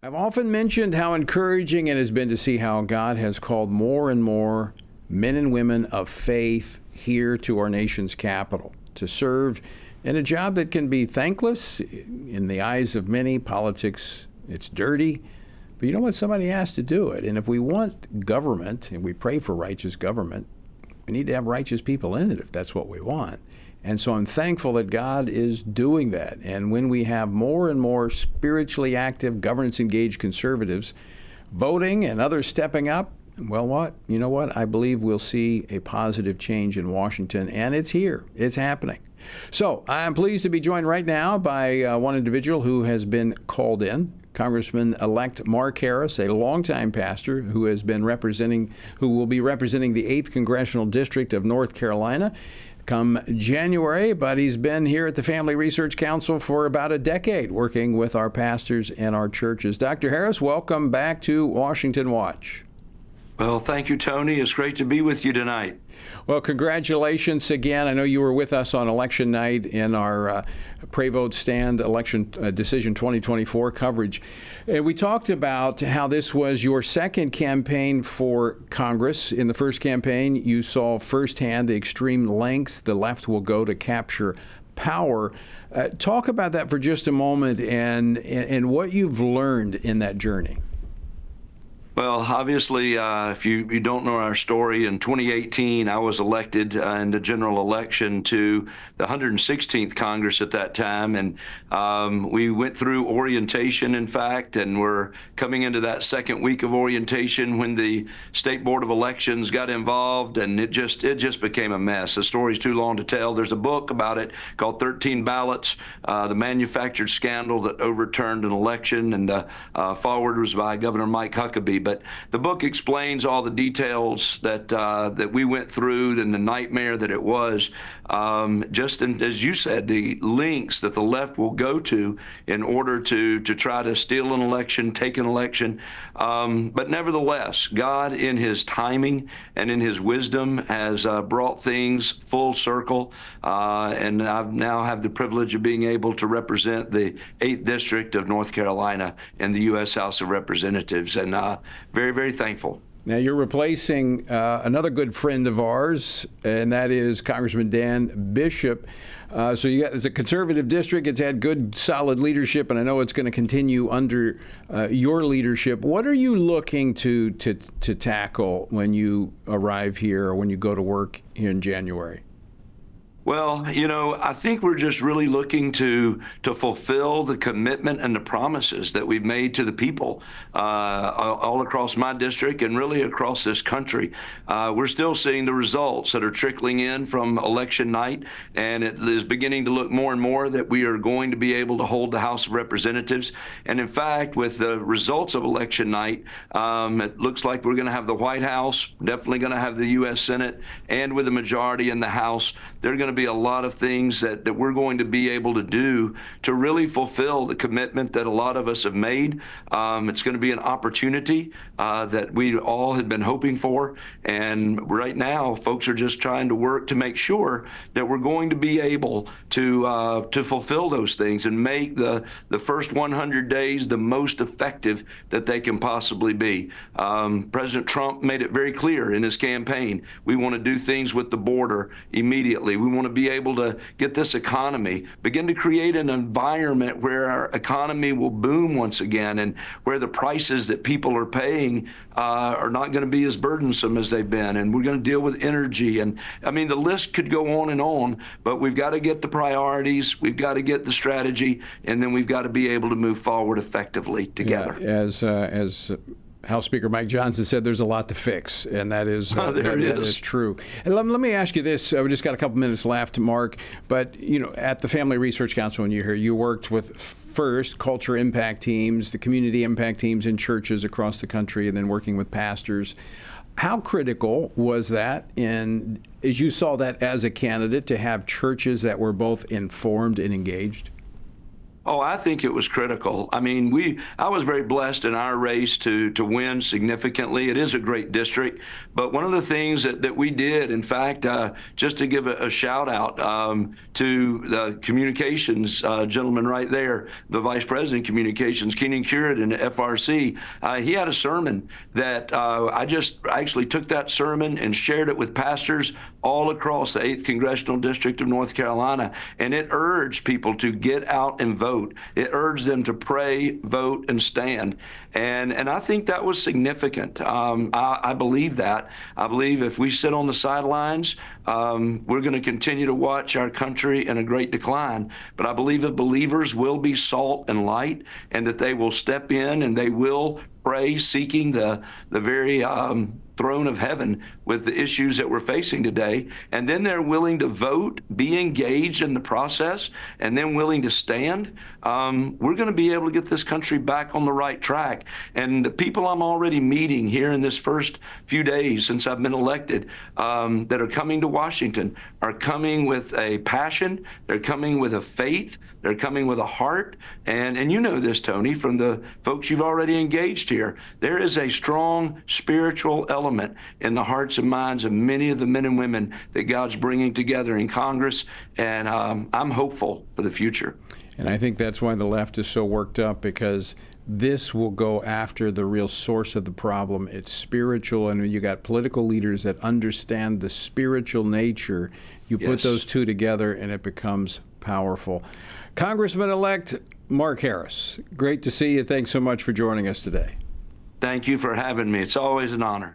I've often mentioned how encouraging it has been to see how God has called more and more men and women of faith here to our nation's capital to serve in a job that can be thankless in the eyes of many. Politics, it's dirty, but you know what? Somebody has to do it. And if we want government, and we pray for righteous government, we need to have righteous people in it if that's what we want. And so I'm thankful that God is doing that. And when we have more and more spiritually active, governance-engaged conservatives voting and others stepping up, well, you know what? I believe we'll see a positive change in Washington, and it's here. It's happening. So I'm pleased to be joined right now by one individual who has been called in, Congressman-elect Mark Harris, a longtime pastor who will be representing the 8th Congressional District of North Carolina come January, but he's been here at the Family Research Council for about a decade, working with our pastors and our churches. Dr. Harris, welcome back to Washington Watch. Well, thank you, Tony. It's great to be with you tonight. Well, congratulations again. I know you were with us on election night in our Pray Vote Stand election decision 2024 coverage. And we talked about how this was your second campaign for Congress. In the first campaign, you saw firsthand the extreme lengths the left will go to capture power. Talk about that for just a moment and what you've learned in that journey. Well, obviously, if you don't know our story, in 2018, I was elected in the general election to the 116th Congress at that time. And we went through orientation, in fact, and we're coming into that second week of orientation when the State Board of Elections got involved, and it just became a mess. The story's too long to tell. There's a book about it called 13 Ballots, the manufactured scandal that overturned an election, and forward was by Governor Mike Huckabee. But the book explains all the details that we went through and the nightmare that it was. As you said, the links that the left will go to in order to try to steal an election, take an election. But nevertheless, God in his timing and in his wisdom has brought things full circle. And I now have the privilege of being able to represent the 8th District of North Carolina in the U.S. House of Representatives. And very, very thankful. Now, you're replacing another good friend of ours, and that is Congressman Dan Bishop. It's a conservative district. It's had good, solid leadership, and I know it's going to continue under your leadership. What are you looking to tackle when you arrive here or when you go to work here in January? Well, I think we're just really looking to fulfill the commitment and the promises that we've made to the people all across my district and really across this country. We're still seeing the results that are trickling in from election night, and it is beginning to look more and more that we are going to be able to hold the House of Representatives. And in fact, with the results of election night, it looks like we're going to have the White House, definitely going to have the U.S. Senate, and with a majority in the House, there are going to be a lot of things that we're going to be able to do to really fulfill the commitment that a lot of us have made. It's going to be an opportunity that we all had been hoping for. And right now, folks are just trying to work to make sure that we're going to be able to fulfill those things and make the first 100 days the most effective that they can possibly be. President Trump made it very clear in his campaign. We want to do things with the border immediately. We want to be able to get this economy, begin to create an environment where our economy will boom once again and where the prices that people are paying are not going to be as burdensome as they've been. And we're going to deal with energy. And I mean, the list could go on, but we've got to get the priorities, we've got to get the strategy, and then we've got to be able to move forward effectively together. Yeah, as House Speaker Mike Johnson said, there's a lot to fix, and that is that is true. And let me ask you this: we just got a couple minutes left, Mark. But at the Family Research Council, when you're here, you worked with first culture impact teams, the community impact teams in churches across the country, and then working with pastors. How critical was that, as you saw that as a candidate, to have churches that were both informed and engaged? Oh, I think it was critical. I mean, I was very blessed in our race to win significantly. It is a great district, but one of the things that we did, in fact, just to give a shout out to the communications gentleman right there, the Vice President of Communications, Keenan Currid in the FRC, he had a sermon that I actually took that sermon and shared it with pastors all across the 8th Congressional District of North Carolina, and it urged people to get out and vote. It urged them to pray, vote, and stand. And I think that was significant. I believe that. I believe if we sit on the sidelines, we're going to continue to watch our country in a great decline. But I believe that believers will be salt and light, and that they will step in and they will pray, seeking the very throne of heaven with the issues that we're facing today. And then they're willing to vote, be engaged in the process, and then willing to stand. We're going to be able to get this country back on the right track. And the people I'm already meeting here in this first few days since I've been elected that are coming to Washington are coming with a passion. They're coming with a faith. They're coming with a heart. And you know this, Tony, from the folks you've already engaged here. There is a strong spiritual element in the hearts and minds of many of the men and women that God's bringing together in Congress. And I'm hopeful for the future. And I think that's why the left is so worked up, because this will go after the real source of the problem. It's spiritual, and when you got political leaders that understand the spiritual nature, you put those two together and it becomes powerful. Congressman-elect Mark Harris, great to see you. Thanks so much for joining us today. Thank you for having me. It's always an honor.